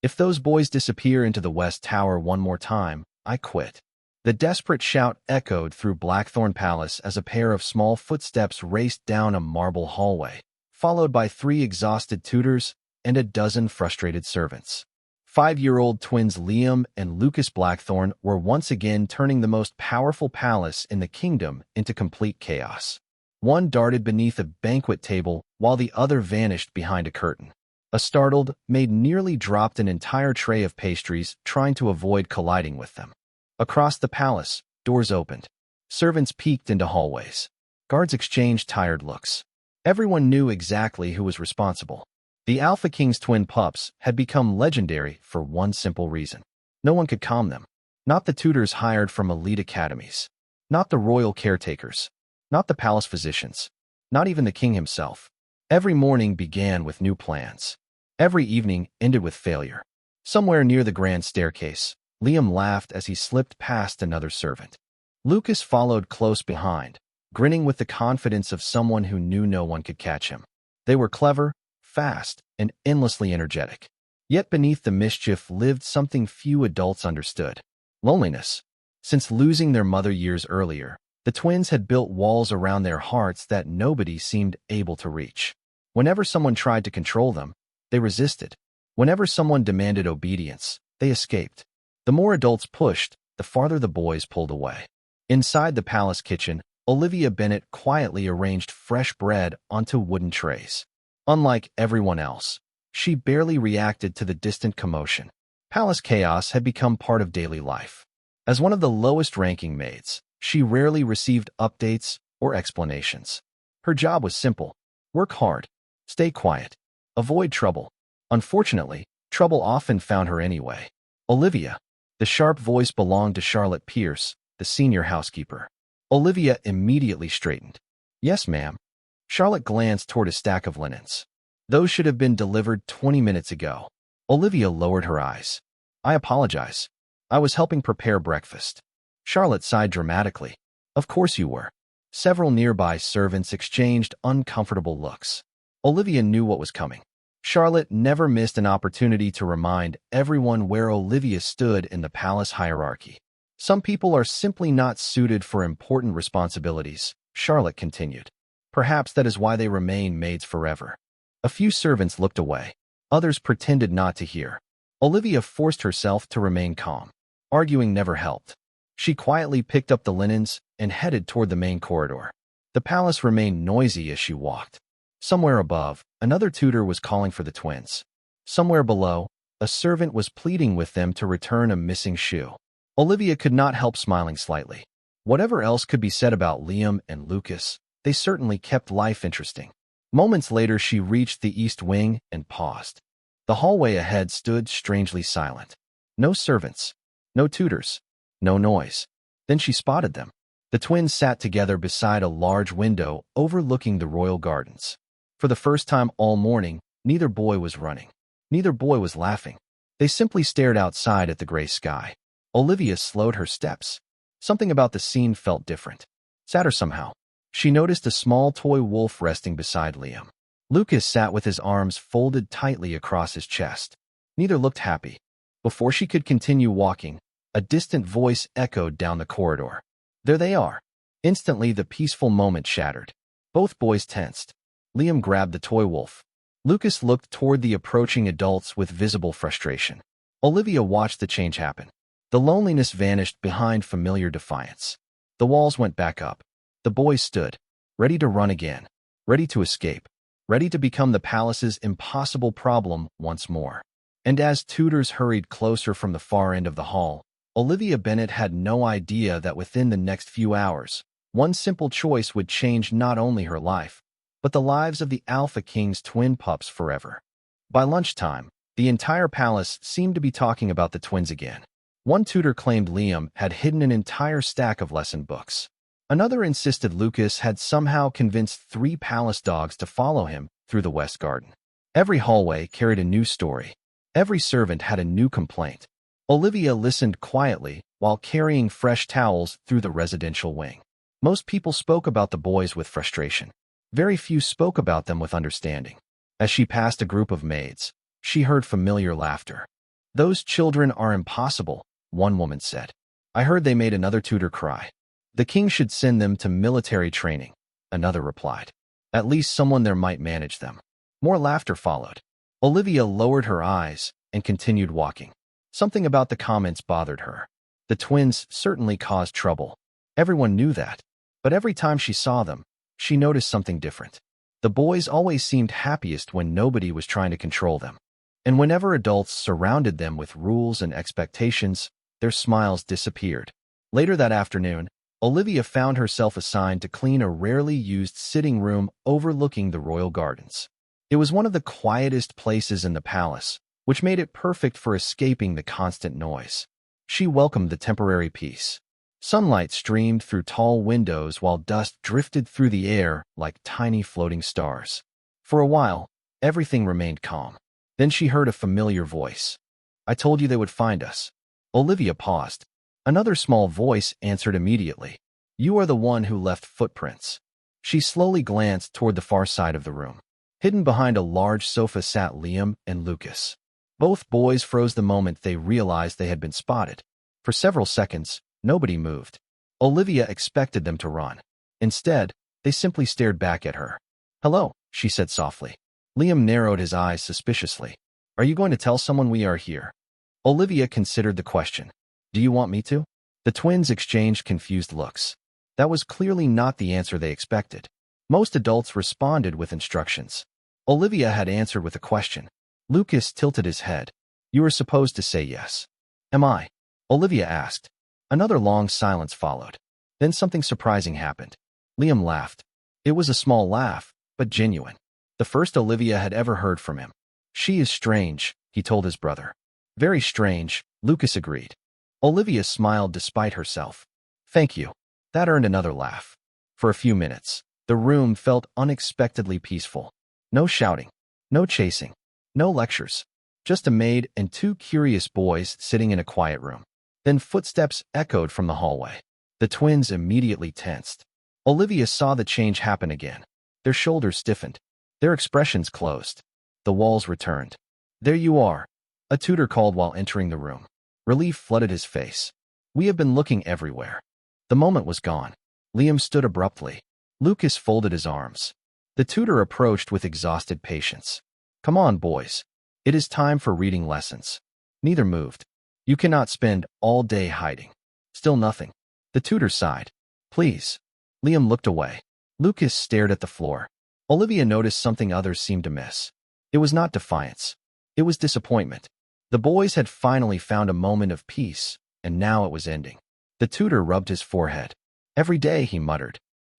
If those boys disappear into the West Tower one more time, I quit. The desperate shout echoed through Blackthorn Palace as a pair of small footsteps raced down a marble hallway, followed by 3 exhausted tutors and a dozen frustrated servants. 5-year-old twins Liam and Lucas Blackthorn were once again turning the most powerful palace in the kingdom into complete chaos. One darted beneath a banquet table while the other vanished behind a curtain. A startled maid nearly dropped an entire tray of pastries, trying to avoid colliding with them. Across the palace, doors opened. Servants peeked into hallways. Guards exchanged tired looks. Everyone knew exactly who was responsible. The Alpha King's twin pups had become legendary for one simple reason. No one could calm them. Not the tutors hired from elite academies. Not the royal caretakers. Not the palace physicians. Not even the king himself. Every morning began with new plans. Every evening ended with failure. Somewhere near the grand staircase, Liam laughed as he slipped past another servant. Lucas followed close behind, grinning with the confidence of someone who knew no one could catch him. They were clever, fast, and endlessly energetic. Yet beneath the mischief lived something few adults understood: loneliness. Since losing their mother years earlier, the twins had built walls around their hearts that nobody seemed able to reach. Whenever someone tried to control them, they resisted. Whenever someone demanded obedience, they escaped. The more adults pushed, the farther the boys pulled away. Inside the palace kitchen, Olivia Bennet quietly arranged fresh bread onto wooden trays. Unlike everyone else, she barely reacted to the distant commotion. Palace chaos had become part of daily life. As one of the lowest-ranking maids, she rarely received updates or explanations. Her job was simple: work hard, stay quiet, avoid trouble. Unfortunately, trouble often found her anyway. Olivia. The sharp voice belonged to Charlotte Pierce, the senior housekeeper. Olivia immediately straightened. "Yes, ma'am." Charlotte glanced toward a stack of linens. "Those should have been delivered 20 minutes ago." Olivia lowered her eyes. "I apologize. I was helping prepare breakfast." Charlotte sighed dramatically. "Of course you were." Several nearby servants exchanged uncomfortable looks. Olivia knew what was coming. Charlotte never missed an opportunity to remind everyone where Olivia stood in the palace hierarchy. "Some people are simply not suited for important responsibilities," Charlotte continued. "Perhaps that is why they remain maids forever." A few servants looked away. Others pretended not to hear. Olivia forced herself to remain calm. Arguing never helped. She quietly picked up the linens and headed toward the main corridor. The palace remained noisy as she walked. Somewhere above, another tutor was calling for the twins. Somewhere below, a servant was pleading with them to return a missing shoe. Olivia could not help smiling slightly. Whatever else could be said about Liam and Lucas, they certainly kept life interesting. Moments later, she reached the east wing and paused. The hallway ahead stood strangely silent. No servants, no tutors, no noise. Then she spotted them. The twins sat together beside a large window overlooking the royal gardens. For the first time all morning, neither boy was running. Neither boy was laughing. They simply stared outside at the gray sky. Olivia slowed her steps. Something about the scene felt different. Sadder somehow. She noticed a small toy wolf resting beside Liam. Lucas sat with his arms folded tightly across his chest. Neither looked happy. Before she could continue walking, a distant voice echoed down the corridor. "There they are." Instantly, the peaceful moment shattered. Both boys tensed. Liam grabbed the toy wolf. Lucas looked toward the approaching adults with visible frustration. Olivia watched the change happen. The loneliness vanished behind familiar defiance. The walls went back up. The boys stood, ready to run again, ready to escape, ready to become the palace's impossible problem once more. And as tutors hurried closer from the far end of the hall, Olivia Bennet had no idea that within the next few hours, one simple choice would change not only her life, but the lives of the Alpha King's twin pups forever. By lunchtime, the entire palace seemed to be talking about the twins again. One tutor claimed Liam had hidden an entire stack of lesson books. Another insisted Lucas had somehow convinced 3 palace dogs to follow him through the West Garden. Every hallway carried a new story. Every servant had a new complaint. Olivia listened quietly while carrying fresh towels through the residential wing. Most people spoke about the boys with frustration. Very few spoke about them with understanding. As she passed a group of maids, she heard familiar laughter. "Those children are impossible," one woman said. "I heard they made another tutor cry. The king should send them to military training," another replied. "At least someone there might manage them." More laughter followed. Olivia lowered her eyes and continued walking. Something about the comments bothered her. The twins certainly caused trouble. Everyone knew that. But every time she saw them, she noticed something different. The boys always seemed happiest when nobody was trying to control them. And whenever adults surrounded them with rules and expectations, their smiles disappeared. Later that afternoon, Olivia found herself assigned to clean a rarely used sitting room overlooking the royal gardens. It was one of the quietest places in the palace, which made it perfect for escaping the constant noise. She welcomed the temporary peace. Sunlight streamed through tall windows while dust drifted through the air like tiny floating stars. For a while, everything remained calm. Then she heard a familiar voice. "I told you they would find us." Olivia paused. Another small voice answered immediately. "You are the one who left footprints." She slowly glanced toward the far side of the room. Hidden behind a large sofa sat Liam and Lucas. Both boys froze the moment they realized they had been spotted. For several seconds, nobody moved. Olivia expected them to run. Instead, they simply stared back at her. "Hello," she said softly. Liam narrowed his eyes suspiciously. "Are you going to tell someone we are here?" Olivia considered the question. "Do you want me to?" The twins exchanged confused looks. That was clearly not the answer they expected. Most adults responded with instructions. Olivia had answered with a question. Lucas tilted his head. "You were supposed to say yes." "Am I?" Olivia asked. Another long silence followed. Then something surprising happened. Liam laughed. It was a small laugh, but genuine. The first Olivia had ever heard from him. "She is strange," he told his brother. "Very strange," Lucas agreed. Olivia smiled despite herself. "Thank you." That earned another laugh. For a few minutes, the room felt unexpectedly peaceful. No shouting, no chasing, no lectures. Just a maid and two curious boys sitting in a quiet room. Then footsteps echoed from the hallway. The twins immediately tensed. Olivia saw the change happen again. Their shoulders stiffened. Their expressions closed. The walls returned. "There you are," a tutor called while entering the room. Relief flooded his face. "We have been looking everywhere." The moment was gone. Liam stood abruptly. Lucas folded his arms. The tutor approached with exhausted patience. "Come on, boys. It is time for reading lessons." Neither moved. "You cannot spend all day hiding." Still nothing. The tutor sighed. "Please." Liam looked away. Lucas stared at the floor. Olivia noticed something others seemed to miss. It was not defiance. It was disappointment. The boys had finally found a moment of peace, and now it was ending. The tutor rubbed his forehead. "Every day," he muttered.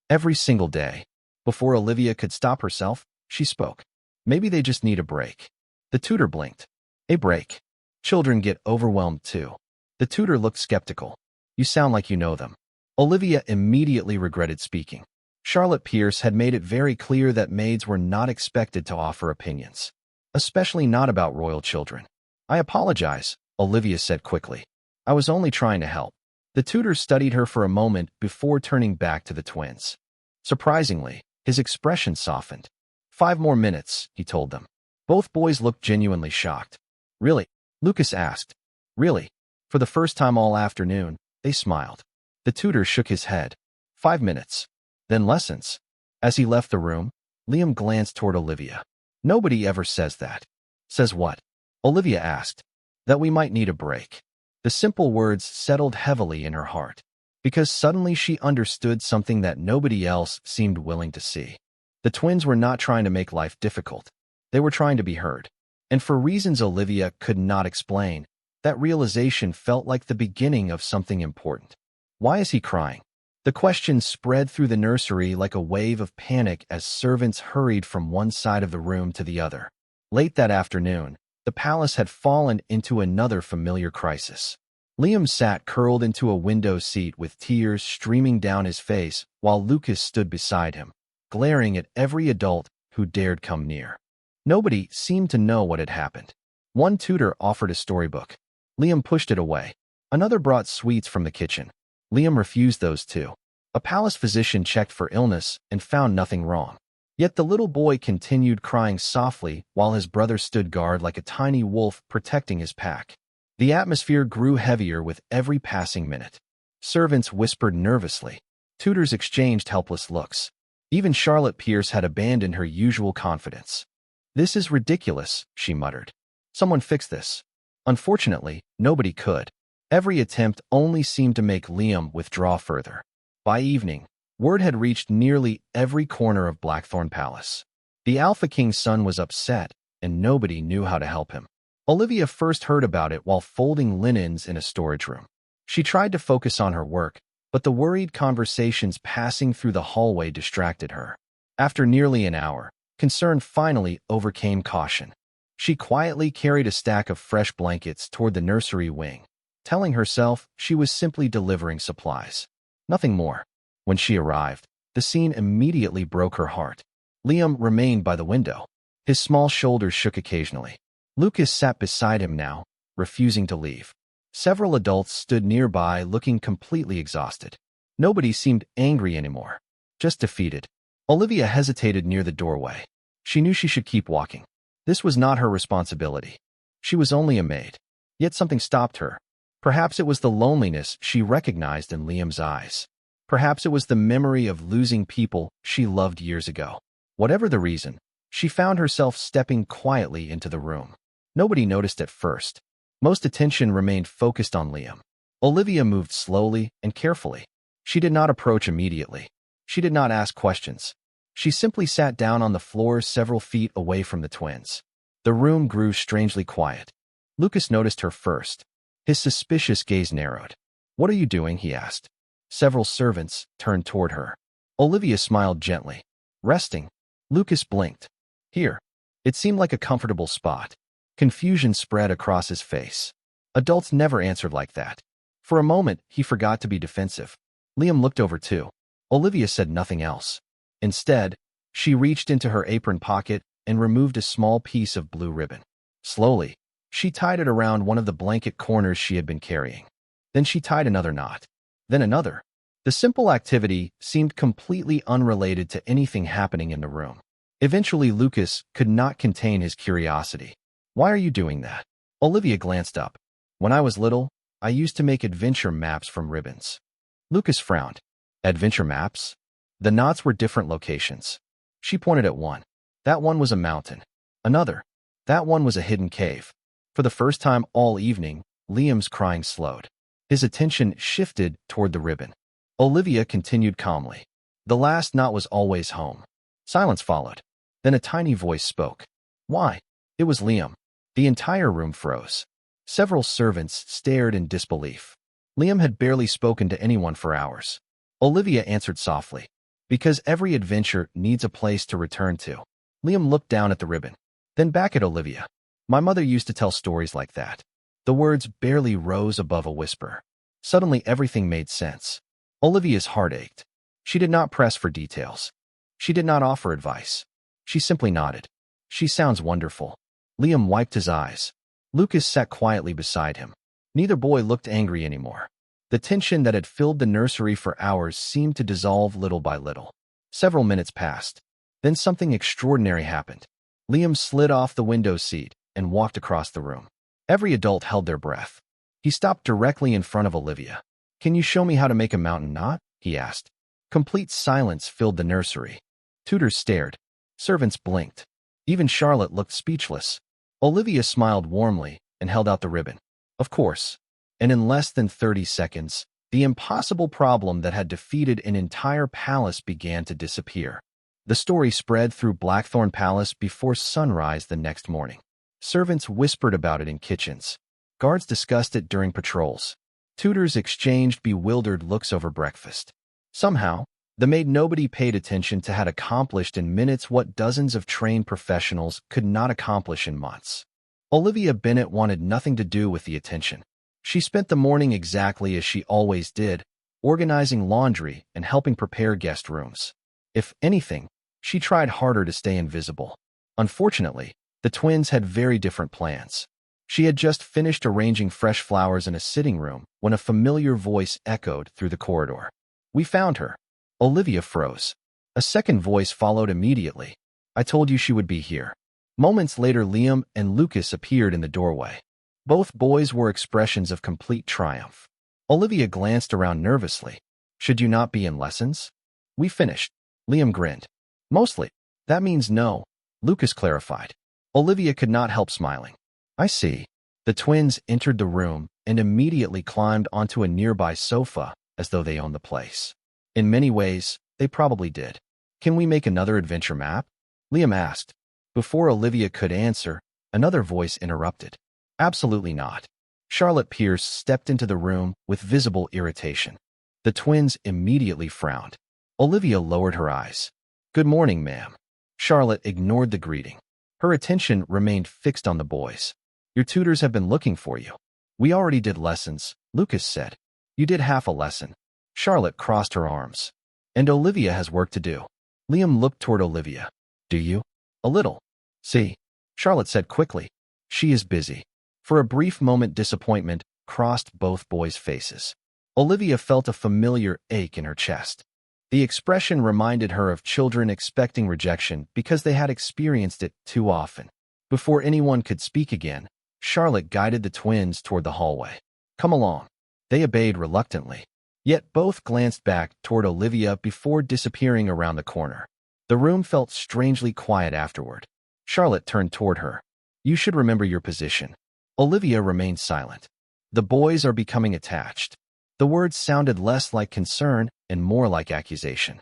"Every single day." Before Olivia could stop herself, she spoke. "Maybe they just need a break." The tutor blinked. "A break? Children get overwhelmed too." The tutor looked skeptical. "You sound like you know them." Olivia immediately regretted speaking. Charlotte Pierce had made it very clear that maids were not expected to offer opinions, especially not about royal children. "I apologize," Olivia said quickly. "I was only trying to help." The tutor studied her for a moment before turning back to the twins. Surprisingly, his expression softened. "5 more minutes," he told them. Both boys looked genuinely shocked. "Really?" Lucas asked. "Really?" For the first time all afternoon, they smiled. The tutor shook his head. 5 minutes. Then lessons." As he left the room, Liam glanced toward Olivia. "Nobody ever says that." "Says what?" Olivia asked. "That we might need a break." The simple words settled heavily in her heart, because suddenly she understood something that nobody else seemed willing to see. The twins were not trying to make life difficult. They were trying to be heard. And for reasons Olivia could not explain, that realization felt like the beginning of something important. "Why is he crying?" The question spread through the nursery like a wave of panic as servants hurried from one side of the room to the other. Late that afternoon, the palace had fallen into another familiar crisis. Liam sat curled into a window seat with tears streaming down his face while Lucas stood beside him, glaring at every adult who dared come near. Nobody seemed to know what had happened. One tutor offered a storybook. Liam pushed it away. Another brought sweets from the kitchen. Liam refused those too. A palace physician checked for illness and found nothing wrong. Yet the little boy continued crying softly while his brother stood guard like a tiny wolf protecting his pack. The atmosphere grew heavier with every passing minute. Servants whispered nervously. Tutors exchanged helpless looks. Even Charlotte Pierce had abandoned her usual confidence. "This is ridiculous," she muttered. "Someone fix this." Unfortunately, nobody could. Every attempt only seemed to make Liam withdraw further. By evening, word had reached nearly every corner of Blackthorn Palace. The Alpha King's son was upset, and nobody knew how to help him. Olivia first heard about it while folding linens in a storage room. She tried to focus on her work, but the worried conversations passing through the hallway distracted her. After nearly an hour, concern finally overcame caution. She quietly carried a stack of fresh blankets toward the nursery wing, telling herself she was simply delivering supplies. Nothing more. When she arrived, the scene immediately broke her heart. Liam remained by the window. His small shoulders shook occasionally. Lucas sat beside him now, refusing to leave. Several adults stood nearby looking completely exhausted. Nobody seemed angry anymore, just defeated. Olivia hesitated near the doorway. She knew she should keep walking. This was not her responsibility. She was only a maid. Yet something stopped her. Perhaps it was the loneliness she recognized in Liam's eyes. Perhaps it was the memory of losing people she loved years ago. Whatever the reason, she found herself stepping quietly into the room. Nobody noticed at first. Most attention remained focused on Liam. Olivia moved slowly and carefully. She did not approach immediately. She did not ask questions. She simply sat down on the floor several feet away from the twins. The room grew strangely quiet. Lucas noticed her first. His suspicious gaze narrowed. "What are you doing?" he asked. Several servants turned toward her. Olivia smiled gently. "Resting." Lucas blinked. "Here." It seemed like a comfortable spot. Confusion spread across his face. Adults never answered like that. For a moment, he forgot to be defensive. Liam looked over too. Olivia said nothing else. Instead, she reached into her apron pocket and removed a small piece of blue ribbon. Slowly, she tied it around one of the blanket corners she had been carrying. Then she tied another knot. Then another. The simple activity seemed completely unrelated to anything happening in the room. Eventually, Lucas could not contain his curiosity. "Why are you doing that?" Olivia glanced up. "When I was little, I used to make adventure maps from ribbons." Lucas frowned. "Adventure maps?" The knots were different locations. She pointed at one. That one was a mountain. Another. That one was a hidden cave. For the first time all evening, Liam's crying slowed. His attention shifted toward the ribbon. Olivia continued calmly. "The last knot was always home." Silence followed. Then a tiny voice spoke. "Why?" It was Liam. The entire room froze. Several servants stared in disbelief. Liam had barely spoken to anyone for hours. Olivia answered softly. "Because every adventure needs a place to return to." Liam looked down at the ribbon, then back at Olivia. "My mother used to tell stories like that." The words barely rose above a whisper. Suddenly everything made sense. Olivia's heart ached. She did not press for details. She did not offer advice. She simply nodded. "She sounds wonderful." Liam wiped his eyes. Lucas sat quietly beside him. Neither boy looked angry anymore. The tension that had filled the nursery for hours seemed to dissolve little by little. Several minutes passed. Then something extraordinary happened. Liam slid off the window seat and walked across the room. Every adult held their breath. He stopped directly in front of Olivia. "Can you show me how to make a mountain knot?" he asked. Complete silence filled the nursery. Tutors stared. Servants blinked. Even Charlotte looked speechless. Olivia smiled warmly and held out the ribbon. Of course. And in less than 30 seconds, the impossible problem that had defeated an entire palace began to disappear. The story spread through Blackthorn Palace before sunrise the next morning. Servants whispered about it in kitchens. Guards discussed it during patrols. Tutors exchanged bewildered looks over breakfast. Somehow, the maid nobody paid attention to had accomplished in minutes what dozens of trained professionals could not accomplish in months. Olivia Bennett wanted nothing to do with the attention. She spent the morning exactly as she always did, organizing laundry and helping prepare guest rooms. If anything, she tried harder to stay invisible. Unfortunately, the twins had very different plans. She had just finished arranging fresh flowers in a sitting room when a familiar voice echoed through the corridor. "We found her." Olivia froze. A second voice followed immediately. "I told you she would be here." Moments later, Liam and Lucas appeared in the doorway. Both boys wore expressions of complete triumph. Olivia glanced around nervously. Should you not be in lessons? We finished. Liam grinned. Mostly. That means no, Lucas clarified. Olivia could not help smiling. I see. The twins entered the room and immediately climbed onto a nearby sofa as though they owned the place. In many ways, they probably did. Can we make another adventure map? Liam asked. Before Olivia could answer, another voice interrupted. Absolutely not. Charlotte Pierce stepped into the room with visible irritation. The twins immediately frowned. Olivia lowered her eyes. Good morning, ma'am. Charlotte ignored the greeting. Her attention remained fixed on the boys. Your tutors have been looking for you. We already did lessons, Lucas said. You did half a lesson. Charlotte crossed her arms. And Olivia has work to do. Liam looked toward Olivia. Do you? A little. See, Charlotte said quickly. She is busy. For a brief moment, disappointment crossed both boys' faces. Olivia felt a familiar ache in her chest. The expression reminded her of children expecting rejection because they had experienced it too often. Before anyone could speak again, Charlotte guided the twins toward the hallway. Come along. They obeyed reluctantly. Yet both glanced back toward Olivia before disappearing around the corner. The room felt strangely quiet afterward. Charlotte turned toward her. You should remember your position. Olivia remained silent. The boys are becoming attached. The words sounded less like concern and more like accusation.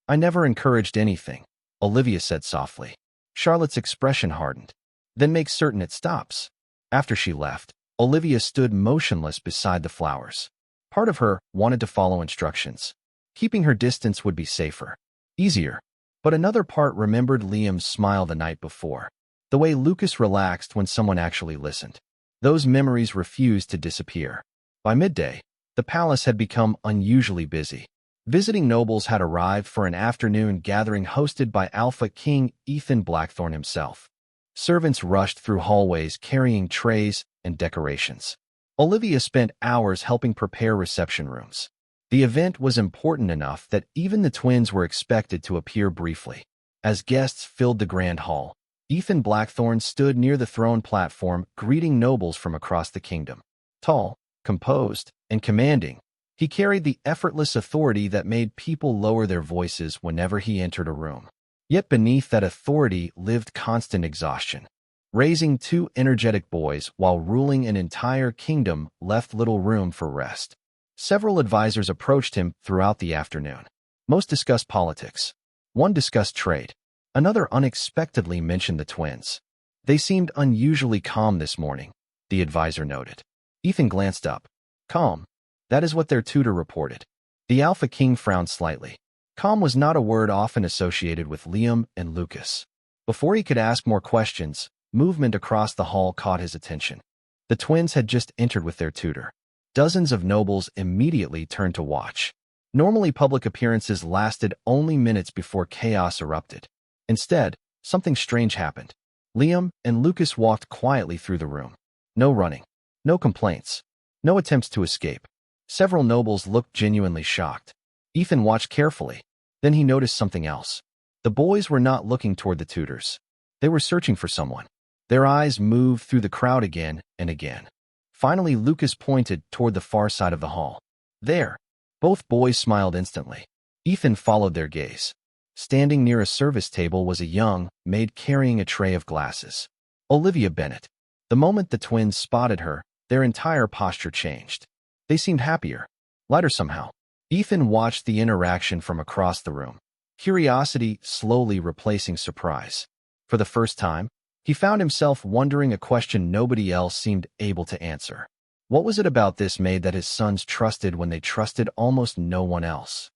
I never encouraged anything, Olivia said softly. Charlotte's expression hardened. Then make certain it stops. After she left, Olivia stood motionless beside the flowers. Part of her wanted to follow instructions. Keeping her distance would be safer, easier. But another part remembered Liam's smile the night before. The way Lucas relaxed when someone actually listened. Those memories refused to disappear. By midday, the palace had become unusually busy. Visiting nobles had arrived for an afternoon gathering hosted by Alpha King Ethan Blackthorne himself. Servants rushed through hallways carrying trays and decorations. Olivia spent hours helping prepare reception rooms. The event was important enough that even the twins were expected to appear briefly. As guests filled the grand hall, Ethan Blackthorne stood near the throne platform greeting nobles from across the kingdom. Tall, composed, and commanding, he carried the effortless authority that made people lower their voices whenever he entered a room. Yet beneath that authority lived constant exhaustion. Raising two energetic boys while ruling an entire kingdom left little room for rest. Several advisors approached him throughout the afternoon. Most discussed politics. One discussed trade. Another unexpectedly mentioned the twins. They seemed unusually calm this morning, the advisor noted. Ethan glanced up. Calm. That is what their tutor reported. The Alpha King frowned slightly. Calm was not a word often associated with Liam and Lucas. Before he could ask more questions, movement across the hall caught his attention. The twins had just entered with their tutor. Dozens of nobles immediately turned to watch. Normally, public appearances lasted only minutes before chaos erupted. Instead, something strange happened. Liam and Lucas walked quietly through the room. No running. No complaints. No attempts to escape. Several nobles looked genuinely shocked. Ethan watched carefully. Then he noticed something else. The boys were not looking toward the tutors. They were searching for someone. Their eyes moved through the crowd again and again. Finally, Lucas pointed toward the far side of the hall. There. Both boys smiled instantly. Ethan followed their gaze. Standing near a service table was a young maid carrying a tray of glasses. Olivia Bennett. The moment the twins spotted her, their entire posture changed. They seemed happier, lighter somehow. Ethan watched the interaction from across the room, curiosity slowly replacing surprise. For the first time, he found himself wondering a question nobody else seemed able to answer. What was it about this maid that his sons trusted when they trusted almost no one else?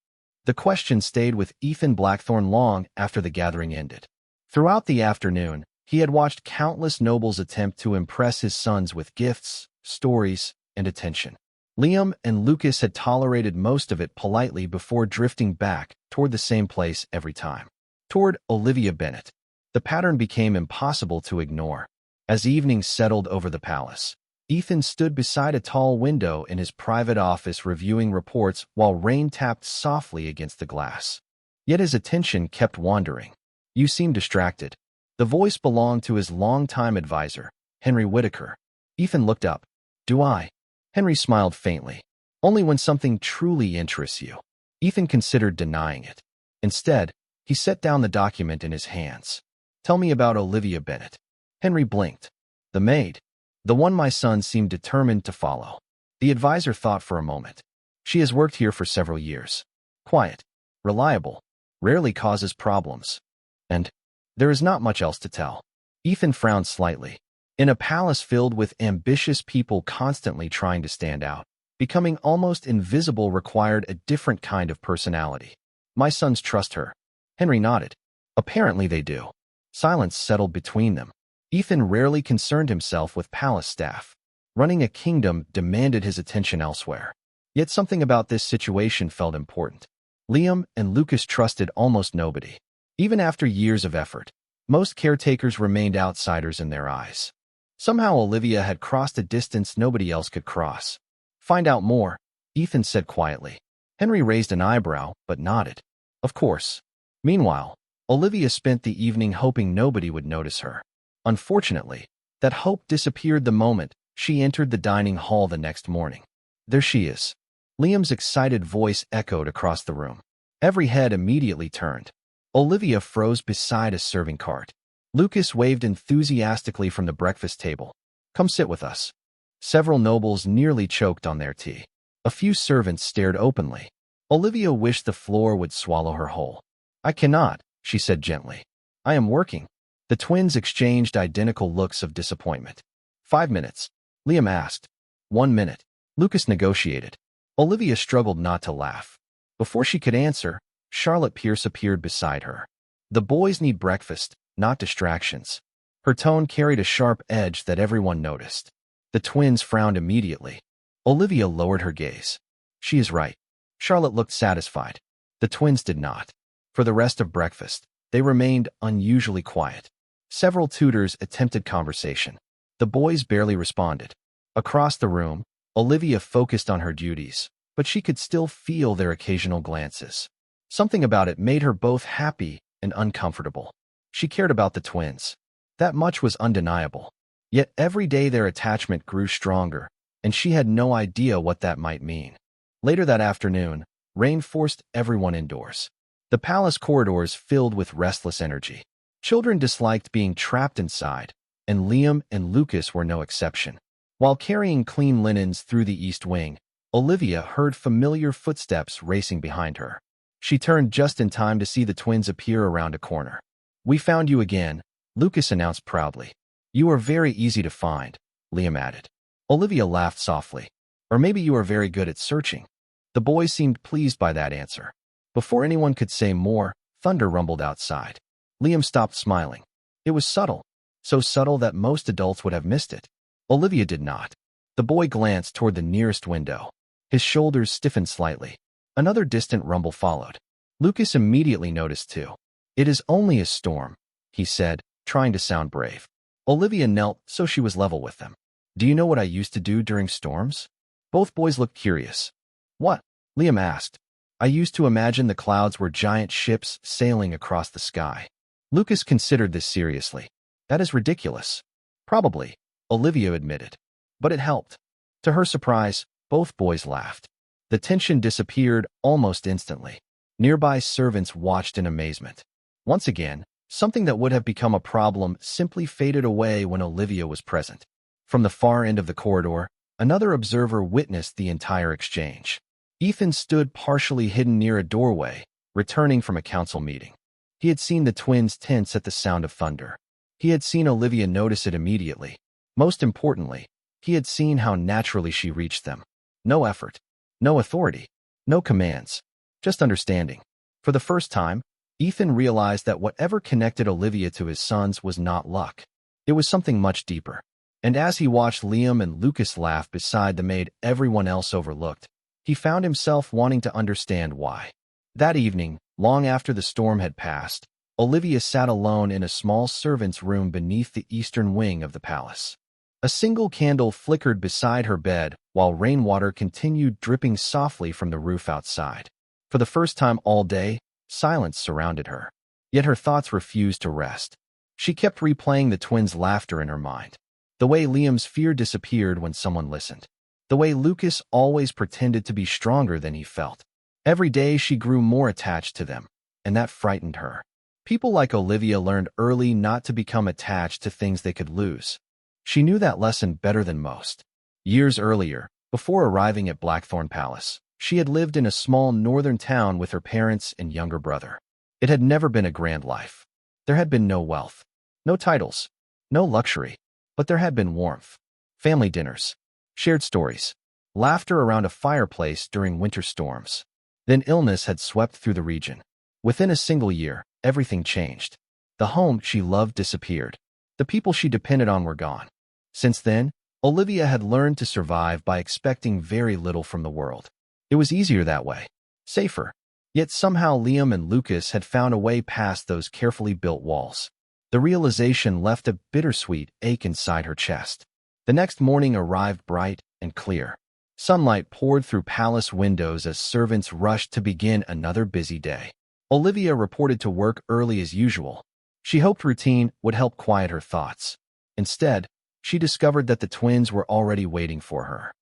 The question stayed with Ethan Blackthorne long after the gathering ended. Throughout the afternoon, he had watched countless nobles attempt to impress his sons with gifts, stories, and attention. Liam and Lucas had tolerated most of it politely before drifting back toward the same place every time. Toward Olivia Bennett. The pattern became impossible to ignore. As evening settled over the palace, Ethan stood beside a tall window in his private office reviewing reports while rain tapped softly against the glass. Yet his attention kept wandering. You seem distracted. The voice belonged to his longtime advisor, Henry Whitaker. Ethan looked up. Do I? Henry smiled faintly. Only when something truly interests you. Ethan considered denying it. Instead, he set down the document in his hands. Tell me about Olivia Bennett. Henry blinked. The maid. The one my son seemed determined to follow. The advisor thought for a moment. She has worked here for several years. Quiet. Reliable. Rarely causes problems. And there is not much else to tell. Ethan frowned slightly. In a palace filled with ambitious people constantly trying to stand out, becoming almost invisible required a different kind of personality. My sons trust her. Henry nodded. Apparently they do. Silence settled between them. Ethan rarely concerned himself with palace staff. Running a kingdom demanded his attention elsewhere. Yet something about this situation felt important. Liam and Lucas trusted almost nobody. Even after years of effort, most caretakers remained outsiders in their eyes. Somehow Olivia had crossed a distance nobody else could cross. Find out more, Ethan said quietly. Henry raised an eyebrow, but nodded. Of course. Meanwhile, Olivia spent the evening hoping nobody would notice her. Unfortunately, that hope disappeared the moment she entered the dining hall the next morning. There she is. Liam's excited voice echoed across the room. Every head immediately turned. Olivia froze beside a serving cart. Lucas waved enthusiastically from the breakfast table. Come sit with us. Several nobles nearly choked on their tea. A few servants stared openly. Olivia wished the floor would swallow her whole. I cannot, she said gently. I am working. The twins exchanged identical looks of disappointment. 5 minutes. Liam asked. 1 minute. Lucas negotiated. Olivia struggled not to laugh. Before she could answer, Charlotte Pierce appeared beside her. The boys need breakfast, not distractions. Her tone carried a sharp edge that everyone noticed. The twins frowned immediately. Olivia lowered her gaze. She is right. Charlotte looked satisfied. The twins did not. For the rest of breakfast, they remained unusually quiet. Several tutors attempted conversation. The boys barely responded. Across the room, Olivia focused on her duties, but she could still feel their occasional glances. Something about it made her both happy and uncomfortable. She cared about the twins. That much was undeniable. Yet every day their attachment grew stronger, and she had no idea what that might mean. Later that afternoon, rain forced everyone indoors. The palace corridors filled with restless energy. Children disliked being trapped inside, and Liam and Lucas were no exception. While carrying clean linens through the east wing, Olivia heard familiar footsteps racing behind her. She turned just in time to see the twins appear around a corner. We found you again, Lucas announced proudly. You are very easy to find, Liam added. Olivia laughed softly. Or maybe you are very good at searching. The boys seemed pleased by that answer. Before anyone could say more, thunder rumbled outside. Liam stopped smiling. It was subtle, so subtle that most adults would have missed it. Olivia did not. The boy glanced toward the nearest window. His shoulders stiffened slightly. Another distant rumble followed. Lucas immediately noticed too. It is only a storm, he said, trying to sound brave. Olivia knelt so she was level with them. Do you know what I used to do during storms? Both boys looked curious. What? Liam asked. I used to imagine the clouds were giant ships sailing across the sky. Lucas considered this seriously. That is ridiculous. Probably, Olivia admitted. But it helped. To her surprise, both boys laughed. The tension disappeared almost instantly. Nearby servants watched in amazement. Once again, something that would have become a problem simply faded away when Olivia was present. From the far end of the corridor, another observer witnessed the entire exchange. Ethan stood partially hidden near a doorway, returning from a council meeting. He had seen the twins tense at the sound of thunder. He had seen Olivia notice it immediately. Most importantly, he had seen how naturally she reached them. No effort, no authority, no commands, just understanding. For the first time, Ethan realized that whatever connected Olivia to his sons was not luck. It was something much deeper. And as he watched Liam and Lucas laugh beside the maid everyone else overlooked, he found himself wanting to understand why. That evening, long after the storm had passed, Olivia sat alone in a small servant's room beneath the eastern wing of the palace. A single candle flickered beside her bed while rainwater continued dripping softly from the roof outside. For the first time all day, silence surrounded her. Yet her thoughts refused to rest. She kept replaying the twins' laughter in her mind. The way Liam's fear disappeared when someone listened. The way Lucas always pretended to be stronger than he felt. Every day she grew more attached to them, and that frightened her. People like Olivia learned early not to become attached to things they could lose. She knew that lesson better than most. Years earlier, before arriving at Blackthorn Palace, she had lived in a small northern town with her parents and younger brother. It had never been a grand life. There had been no wealth, no titles, no luxury, but there had been warmth. Family dinners, shared stories, laughter around a fireplace during winter storms. Then illness had swept through the region. Within a single year, everything changed. The home she loved disappeared. The people she depended on were gone. Since then, Olivia had learned to survive by expecting very little from the world. It was easier that way, safer. Yet somehow Liam and Lucas had found a way past those carefully built walls. The realization left a bittersweet ache inside her chest. The next morning arrived bright and clear. Sunlight poured through palace windows as servants rushed to begin another busy day. Olivia reported to work early as usual. She hoped routine would help quiet her thoughts. Instead, she discovered that the twins were already waiting for her.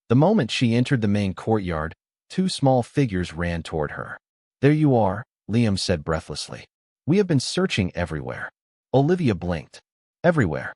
The moment she entered the main courtyard, two small figures ran toward her. "There you are," Liam said breathlessly. "We have been searching everywhere." Olivia blinked. "Everywhere?"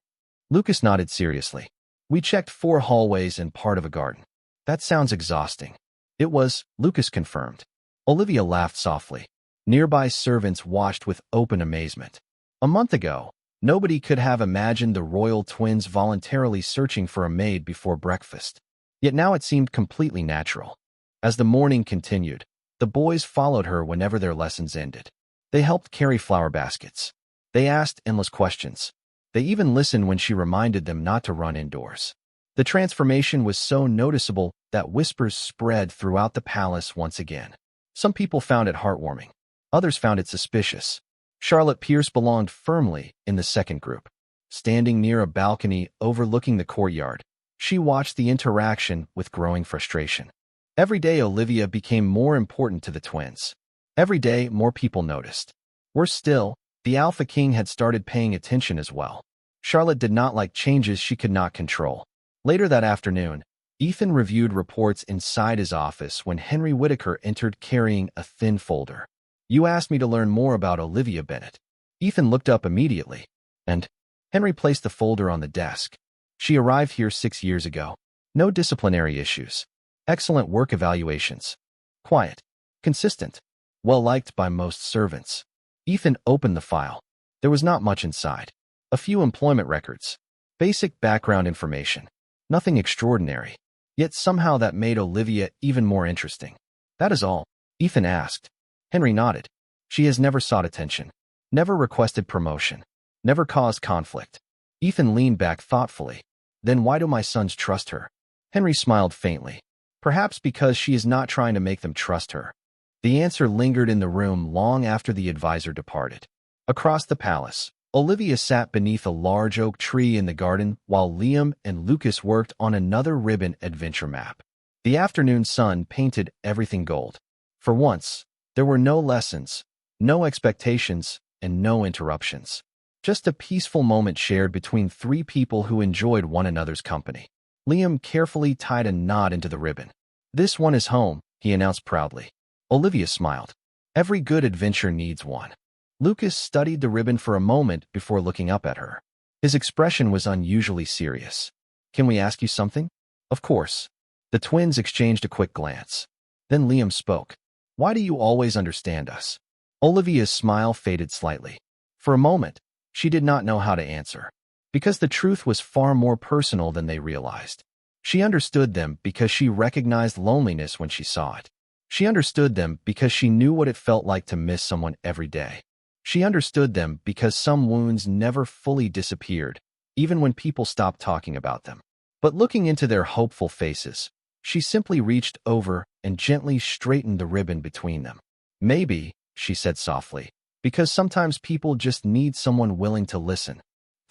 Lucas nodded seriously. "We checked 4 hallways and part of a garden." "That sounds exhausting." "It was," Lucas confirmed. Olivia laughed softly. Nearby servants watched with open amazement. A month ago, nobody could have imagined the royal twins voluntarily searching for a maid before breakfast. Yet now it seemed completely natural. As the morning continued, the boys followed her whenever their lessons ended. They helped carry flower baskets. They asked endless questions. They even listened when she reminded them not to run indoors. The transformation was so noticeable that whispers spread throughout the palace once again. Some people found it heartwarming. Others found it suspicious. Charlotte Pierce belonged firmly in the second group. Standing near a balcony overlooking the courtyard, she watched the interaction with growing frustration. Every day Olivia became more important to the twins. Every day more people noticed. Worse still, the Alpha King had started paying attention as well. Charlotte did not like changes she could not control. Later that afternoon, Ethan reviewed reports inside his office when Henry Whitaker entered carrying a thin folder. "You asked me to learn more about Olivia Bennet." Ethan looked up immediately, and Henry placed the folder on the desk. "She arrived here 6 years ago. No disciplinary issues. Excellent work evaluations. Quiet. Consistent. Well-liked by most servants." Ethan opened the file. There was not much inside. A few employment records. Basic background information. Nothing extraordinary. Yet somehow that made Olivia even more interesting. "That is all?" Ethan asked. Henry nodded. "She has never sought attention. Never requested promotion. Never caused conflict." Ethan leaned back thoughtfully. "Then why do my sons trust her?" Henry smiled faintly. "Perhaps because she is not trying to make them trust her." The answer lingered in the room long after the advisor departed. Across the palace, Olivia sat beneath a large oak tree in the garden while Liam and Lucas worked on another ribbon adventure map. The afternoon sun painted everything gold. For once, there were no lessons, no expectations, and no interruptions. Just a peaceful moment shared between 3 people who enjoyed one another's company. Liam carefully tied a knot into the ribbon. "This one is home," he announced proudly. Olivia smiled. "Every good adventure needs one." Lucas studied the ribbon for a moment before looking up at her. His expression was unusually serious. "Can we ask you something?" "Of course." The twins exchanged a quick glance. Then Liam spoke. "Why do you always understand us?" Olivia's smile faded slightly. For a moment, she did not know how to answer. Because the truth was far more personal than they realized. She understood them because she recognized loneliness when she saw it. She understood them because she knew what it felt like to miss someone every day. She understood them because some wounds never fully disappeared, even when people stopped talking about them. But looking into their hopeful faces, she simply reached over and gently straightened the ribbon between them. "Maybe," she said softly, "because sometimes people just need someone willing to listen."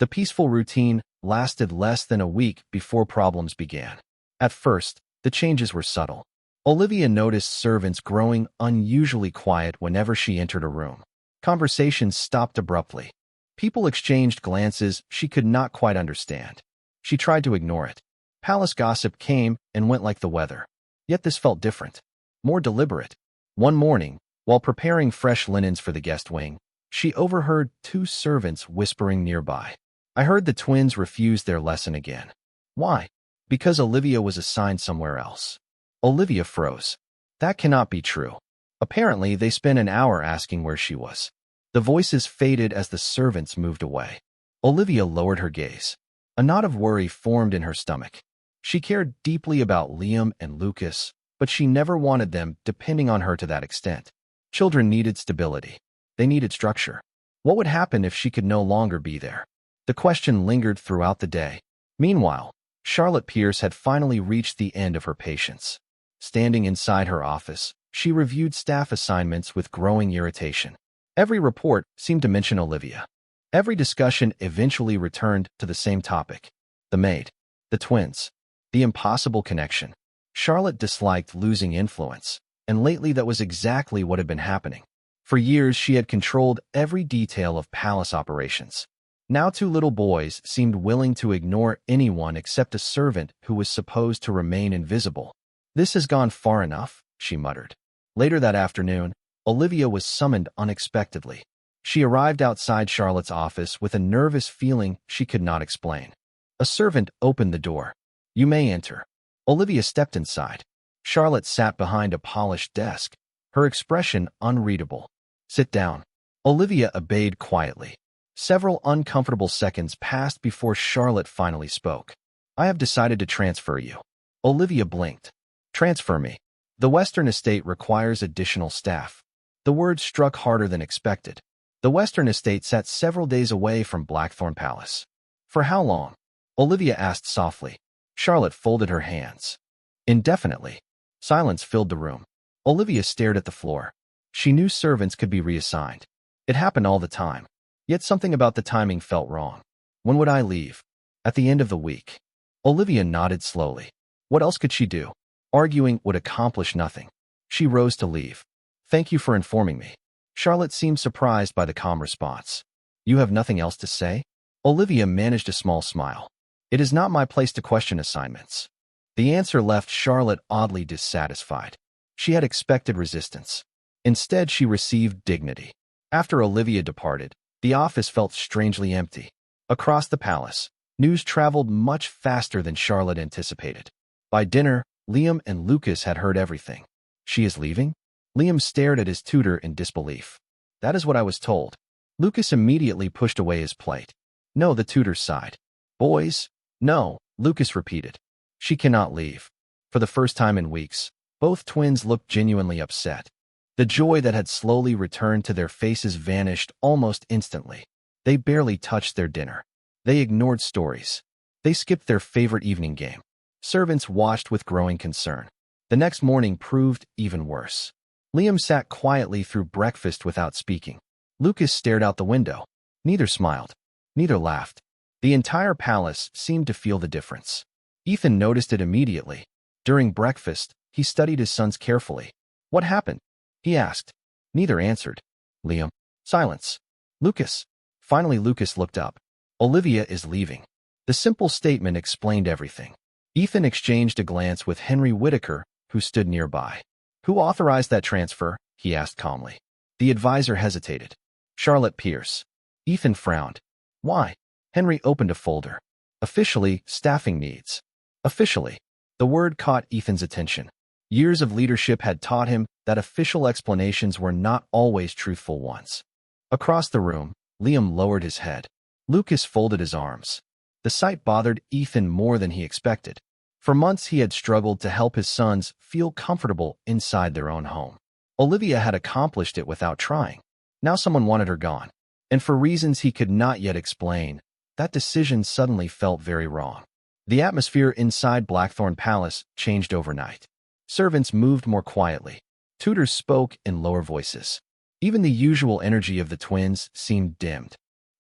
The peaceful routine lasted less than a week before problems began. At first, the changes were subtle. Olivia noticed servants growing unusually quiet whenever she entered a room. Conversations stopped abruptly. People exchanged glances she could not quite understand. She tried to ignore it. Palace gossip came and went like the weather. Yet this felt different, more deliberate. One morning, while preparing fresh linens for the guest wing, she overheard two servants whispering nearby. I heard the twins refuse their lesson again. Why? Because Olivia was assigned somewhere else. Olivia froze. That cannot be true. Apparently, they spent an hour asking where she was. The voices faded as the servants moved away. Olivia lowered her gaze. A knot of worry formed in her stomach. She cared deeply about Liam and Lucas, but she never wanted them depending on her to that extent. Children needed stability. They needed structure. What would happen if she could no longer be there? The question lingered throughout the day. Meanwhile, Charlotte Pierce had finally reached the end of her patience. Standing inside her office, she reviewed staff assignments with growing irritation. Every report seemed to mention Olivia. Every discussion eventually returned to the same topic: the maid, the twins, the impossible connection. Charlotte disliked losing influence, and lately that was exactly what had been happening. For years, she had controlled every detail of palace operations. Now two little boys seemed willing to ignore anyone except a servant who was supposed to remain invisible. This has gone far enough, she muttered. Later that afternoon, Olivia was summoned unexpectedly. She arrived outside Charlotte's office with a nervous feeling she could not explain. A servant opened the door. "You may enter." Olivia stepped inside. Charlotte sat behind a polished desk, her expression unreadable. "Sit down." Olivia obeyed quietly. Several uncomfortable seconds passed before Charlotte finally spoke. "I have decided to transfer you." Olivia blinked. "Transfer me?" "The Western Estate requires additional staff." The word struck harder than expected. The Western Estate sat several days away from Blackthorn Palace. "For how long?" Olivia asked softly. Charlotte folded her hands. "Indefinitely." Silence filled the room. Olivia stared at the floor. She knew servants could be reassigned. It happened all the time. Yet something about the timing felt wrong. "When would I leave?" "At the end of the week." Olivia nodded slowly. What else could she do? Arguing would accomplish nothing. She rose to leave. "Thank you for informing me." Charlotte seemed surprised by the calm response. "You have nothing else to say?" Olivia managed a small smile. "It is not my place to question assignments." The answer left Charlotte oddly dissatisfied. She had expected resistance. Instead, she received dignity. After Olivia departed, the office felt strangely empty. Across the palace, news traveled much faster than Charlotte anticipated. By dinner, Liam and Lucas had heard everything. "She is leaving?" Liam stared at his tutor in disbelief. "That is what I was told." Lucas immediately pushed away his plate. "No," the tutor sighed. "Boys?" "No," Lucas repeated. "She cannot leave." For the first time in weeks, both twins looked genuinely upset. The joy that had slowly returned to their faces vanished almost instantly. They barely touched their dinner. They ignored stories. They skipped their favorite evening game. Servants watched with growing concern. The next morning proved even worse. Liam sat quietly through breakfast without speaking. Lucas stared out the window. Neither smiled. Neither laughed. The entire palace seemed to feel the difference. Ethan noticed it immediately. During breakfast, he studied his sons carefully. "What happened?" he asked. Neither answered. "Liam." Silence. "Lucas." Finally, Lucas looked up. "Olivia is leaving." The simple statement explained everything. Ethan exchanged a glance with Henry Whitaker, who stood nearby. "Who authorized that transfer?" he asked calmly. The advisor hesitated. "Charlotte Pierce." Ethan frowned. "Why?" Henry opened a folder. "Officially, staffing needs." Officially. The word caught Ethan's attention. Years of leadership had taught him that official explanations were not always truthful ones. Across the room, Liam lowered his head. Lucas folded his arms. The sight bothered Ethan more than he expected. For months he had struggled to help his sons feel comfortable inside their own home. Olivia had accomplished it without trying. Now someone wanted her gone. And for reasons he could not yet explain, that decision suddenly felt very wrong. The atmosphere inside Blackthorn Palace changed overnight. Servants moved more quietly. Tutors spoke in lower voices. Even the usual energy of the twins seemed dimmed.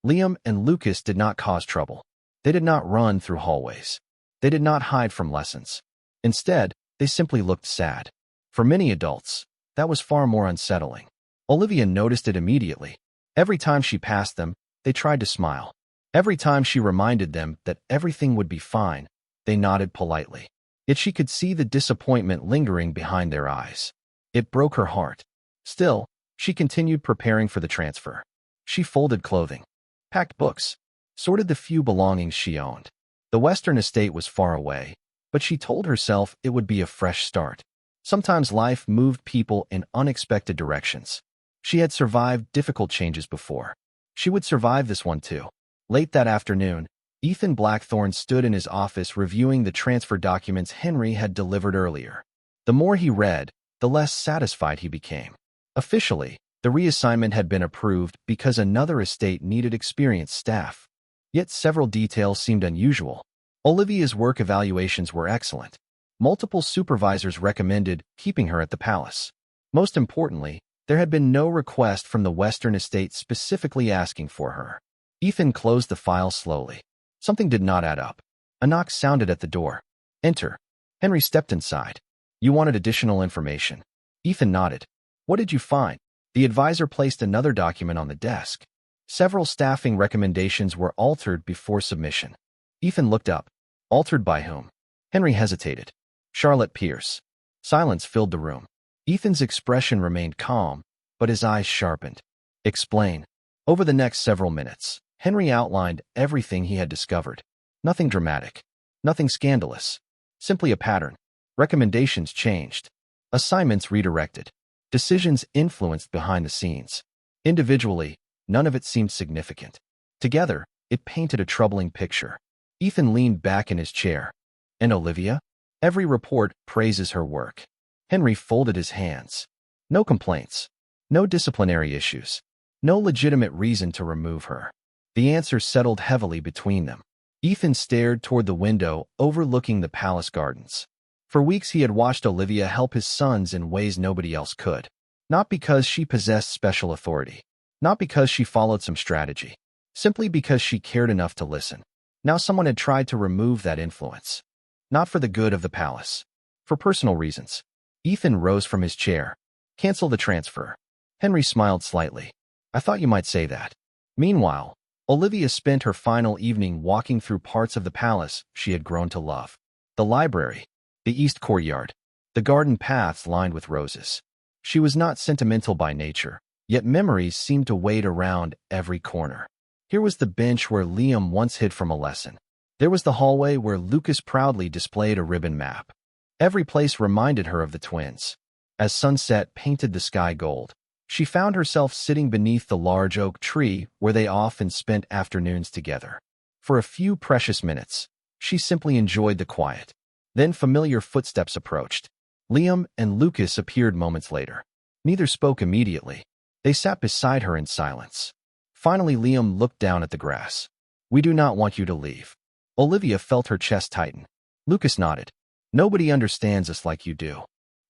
Liam and Lucas did not cause trouble. They did not run through hallways. They did not hide from lessons. Instead, they simply looked sad. For many adults, that was far more unsettling. Olivia noticed it immediately. Every time she passed them, they tried to smile. Every time she reminded them that everything would be fine, they nodded politely. Yet she could see the disappointment lingering behind their eyes. It broke her heart. Still, she continued preparing for the transfer. She folded clothing, packed books, sorted the few belongings she owned. The Western estate was far away, but she told herself it would be a fresh start. Sometimes life moved people in unexpected directions. She had survived difficult changes before. She would survive this one too. Late that afternoon, Ethan Blackthorne stood in his office reviewing the transfer documents Henry had delivered earlier. The more he read, the less satisfied he became. Officially, the reassignment had been approved because another estate needed experienced staff. Yet several details seemed unusual. Olivia's work evaluations were excellent. Multiple supervisors recommended keeping her at the palace. Most importantly, there had been no request from the Western estate specifically asking for her. Ethan closed the file slowly. Something did not add up. A knock sounded at the door. Enter. Henry stepped inside. You wanted additional information. Ethan nodded. What did you find? The advisor placed another document on the desk. Several staffing recommendations were altered before submission. Ethan looked up. Altered by whom? Henry hesitated. Charlotte Pierce. Silence filled the room. Ethan's expression remained calm, but his eyes sharpened. Explain. Over the next several minutes, Henry outlined everything he had discovered. Nothing dramatic. Nothing scandalous. Simply a pattern. Recommendations changed. Assignments redirected. Decisions influenced behind the scenes. Individually, none of it seemed significant. Together, it painted a troubling picture. Ethan leaned back in his chair. And Olivia? Every report praises her work. Henry folded his hands. No complaints. No disciplinary issues. No legitimate reason to remove her. The answer settled heavily between them. Ethan stared toward the window overlooking the palace gardens. For weeks he had watched Olivia help his sons in ways nobody else could. Not because she possessed special authority. Not because she followed some strategy. Simply because she cared enough to listen. Now someone had tried to remove that influence. Not for the good of the palace. For personal reasons. Ethan rose from his chair. Cancel the transfer. Henry smiled slightly. I thought you might say that. Meanwhile, Olivia spent her final evening walking through parts of the palace she had grown to love. The library. The east courtyard. The garden paths lined with roses. She was not sentimental by nature, yet memories seemed to wade around every corner. Here was the bench where Liam once hid from a lesson. There was the hallway where Lucas proudly displayed a ribbon map. Every place reminded her of the twins. As sunset painted the sky gold, she found herself sitting beneath the large oak tree where they often spent afternoons together. For a few precious minutes, she simply enjoyed the quiet. Then familiar footsteps approached. Liam and Lucas appeared moments later. Neither spoke immediately. They sat beside her in silence. Finally, Liam looked down at the grass. We do not want you to leave. Olivia felt her chest tighten. Lucas nodded. Nobody understands us like you do.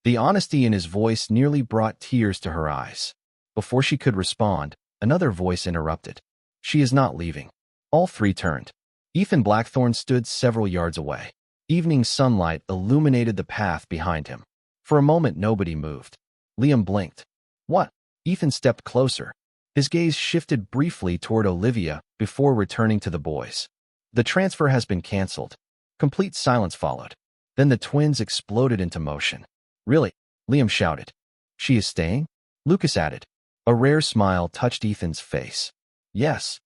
The honesty in his voice nearly brought tears to her eyes. Before she could respond, another voice interrupted. She is not leaving. All three turned. Ethan Blackthorne stood several yards away. Evening sunlight illuminated the path behind him. For a moment, nobody moved. Liam blinked. What? Ethan stepped closer. His gaze shifted briefly toward Olivia before returning to the boys. The transfer has been canceled. Complete silence followed. Then the twins exploded into motion. Really? Liam shouted. She is staying? Lucas added. A rare smile touched Ethan's face. Yes.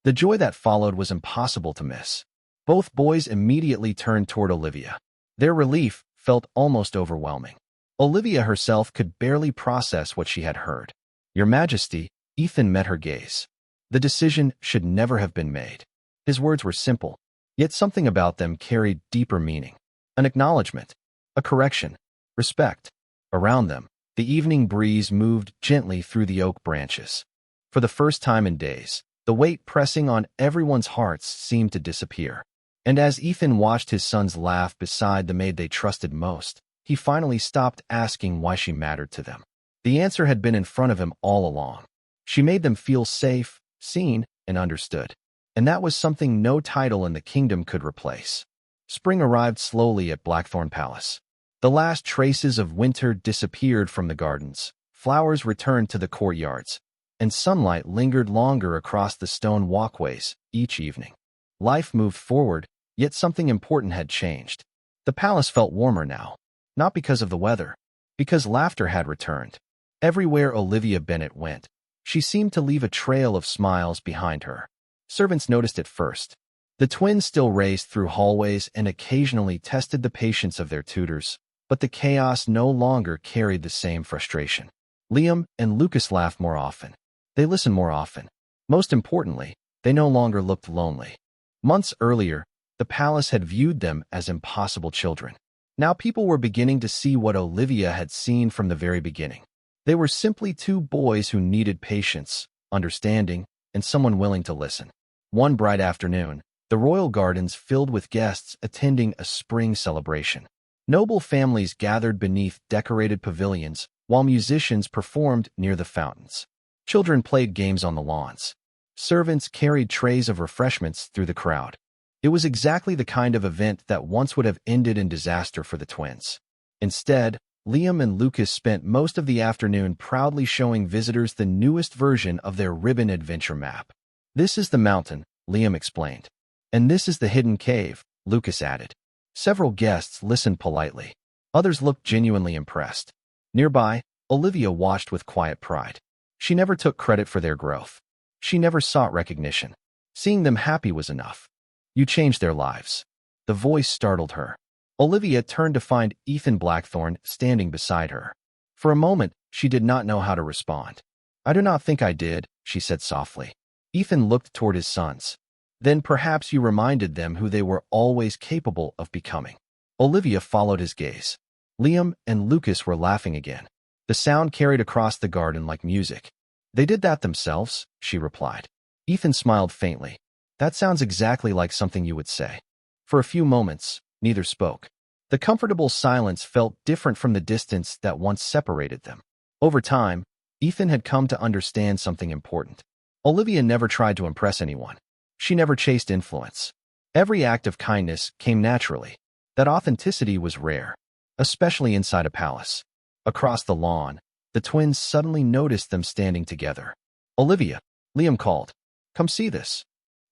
The joy that followed was impossible to miss. Both boys immediately turned toward Olivia. Their relief felt almost overwhelming. Olivia herself could barely process what she had heard. Your Majesty, Ethan met her gaze. The decision should never have been made. His words were simple, yet something about them carried deeper meaning. An acknowledgement, a correction, respect. Around them, the evening breeze moved gently through the oak branches. For the first time in days, the weight pressing on everyone's hearts seemed to disappear. And as Ethan watched his sons laugh beside the maid they trusted most, he finally stopped asking why she mattered to them. The answer had been in front of him all along. She made them feel safe, seen, and understood. And that was something no title in the kingdom could replace. Spring arrived slowly at Blackthorn Palace. The last traces of winter disappeared from the gardens. Flowers returned to the courtyards. and sunlight lingered longer across the stone walkways each evening. Life moved forward, yet something important had changed. The palace felt warmer now, not because of the weather, because laughter had returned. Everywhere Olivia Bennet went, she seemed to leave a trail of smiles behind her. Servants noticed it first. The twins still raced through hallways and occasionally tested the patience of their tutors, but the chaos no longer carried the same frustration. Liam and Lucas laughed more often. They listened more often. Most importantly, they no longer looked lonely. Months earlier, the palace had viewed them as impossible children. Now people were beginning to see what Olivia had seen from the very beginning. They were simply two boys who needed patience, understanding, and someone willing to listen. One bright afternoon, the royal gardens filled with guests attending a spring celebration. Noble families gathered beneath decorated pavilions, while musicians performed near the fountains. Children played games on the lawns. Servants carried trays of refreshments through the crowd. It was exactly the kind of event that once would have ended in disaster for the twins. Instead, Liam and Lucas spent most of the afternoon proudly showing visitors the newest version of their ribbon adventure map. "This is the mountain," Liam explained. "And this is the hidden cave," Lucas added. Several guests listened politely. Others looked genuinely impressed. Nearby, Olivia watched with quiet pride. She never took credit for their growth. She never sought recognition. Seeing them happy was enough. "You changed their lives." The voice startled her. Olivia turned to find Ethan Blackthorne standing beside her. For a moment, she did not know how to respond. "I do not think I did," she said softly. Ethan looked toward his sons. "Then perhaps you reminded them who they were always capable of becoming." Olivia followed his gaze. Liam and Lucas were laughing again. The sound carried across the garden like music. "They did that themselves," she replied. Ethan smiled faintly. "That sounds exactly like something you would say." For a few moments, neither spoke. The comfortable silence felt different from the distance that once separated them. Over time, Ethan had come to understand something important. Olivia never tried to impress anyone. She never chased influence. Every act of kindness came naturally. That authenticity was rare, especially inside a palace. Across the lawn, the twins suddenly noticed them standing together. "Olivia," Liam called. "Come see this."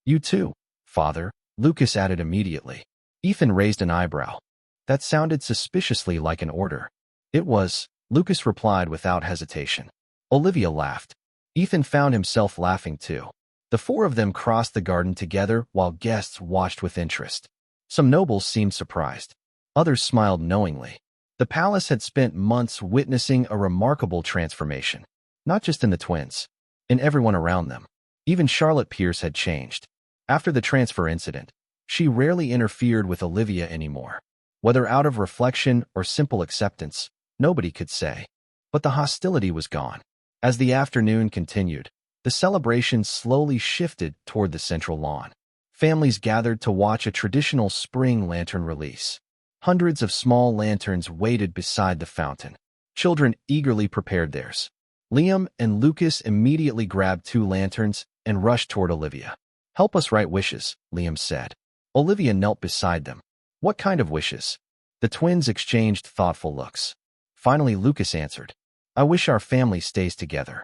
"You too, father," Lucas added immediately. Ethan raised an eyebrow. That sounded suspiciously like an order. "It was," Lucas replied without hesitation. Olivia laughed. Ethan found himself laughing too. The four of them crossed the garden together while guests watched with interest. Some nobles seemed surprised. Others smiled knowingly. The palace had spent months witnessing a remarkable transformation, not just in the twins, in everyone around them. Even Charlotte Pierce had changed. After the transfer incident, she rarely interfered with Olivia anymore. Whether out of reflection or simple acceptance, nobody could say. But the hostility was gone. As the afternoon continued, the celebration slowly shifted toward the central lawn. Families gathered to watch a traditional spring lantern release. Hundreds of small lanterns waited beside the fountain. Children eagerly prepared theirs. Liam and Lucas immediately grabbed 2 lanterns and rushed toward Olivia. "Help us write wishes," Liam said. Olivia knelt beside them. "What kind of wishes?" The twins exchanged thoughtful looks. Finally, Lucas answered, "I wish our family stays together."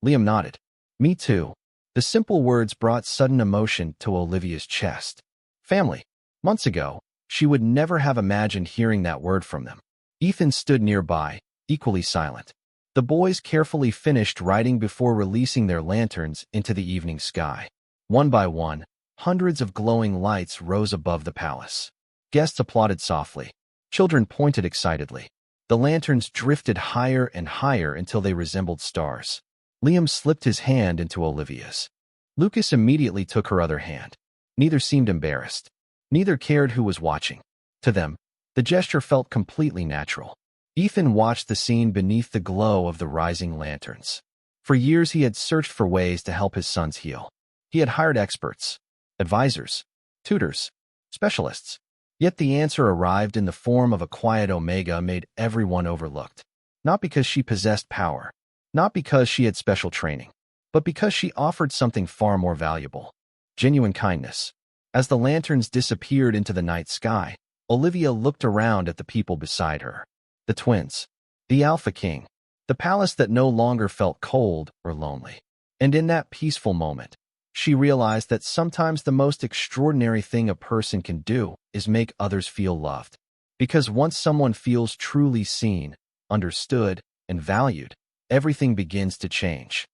Liam nodded. "Me too." The simple words brought sudden emotion to Olivia's chest. Family. Months ago, she would never have imagined hearing that word from them. Ethan stood nearby, equally silent. The boys carefully finished writing before releasing their lanterns into the evening sky. One by one, hundreds of glowing lights rose above the palace. Guests applauded softly. Children pointed excitedly. The lanterns drifted higher and higher until they resembled stars. Liam slipped his hand into Olivia's. Lucas immediately took her other hand. Neither seemed embarrassed. Neither cared who was watching. To them, the gesture felt completely natural. Ethan watched the scene beneath the glow of the rising lanterns. For years he had searched for ways to help his sons heal. He had hired experts, advisors, tutors, specialists. Yet the answer arrived in the form of a quiet Omega Maid everyone overlooked. Not because she possessed power, not because she had special training, but because she offered something far more valuable: genuine kindness. As the lanterns disappeared into the night sky, Olivia looked around at the people beside her. The twins. The Alpha King. The palace that no longer felt cold or lonely. And in that peaceful moment, she realized that sometimes the most extraordinary thing a person can do is make others feel loved. Because once someone feels truly seen, understood, and valued, everything begins to change.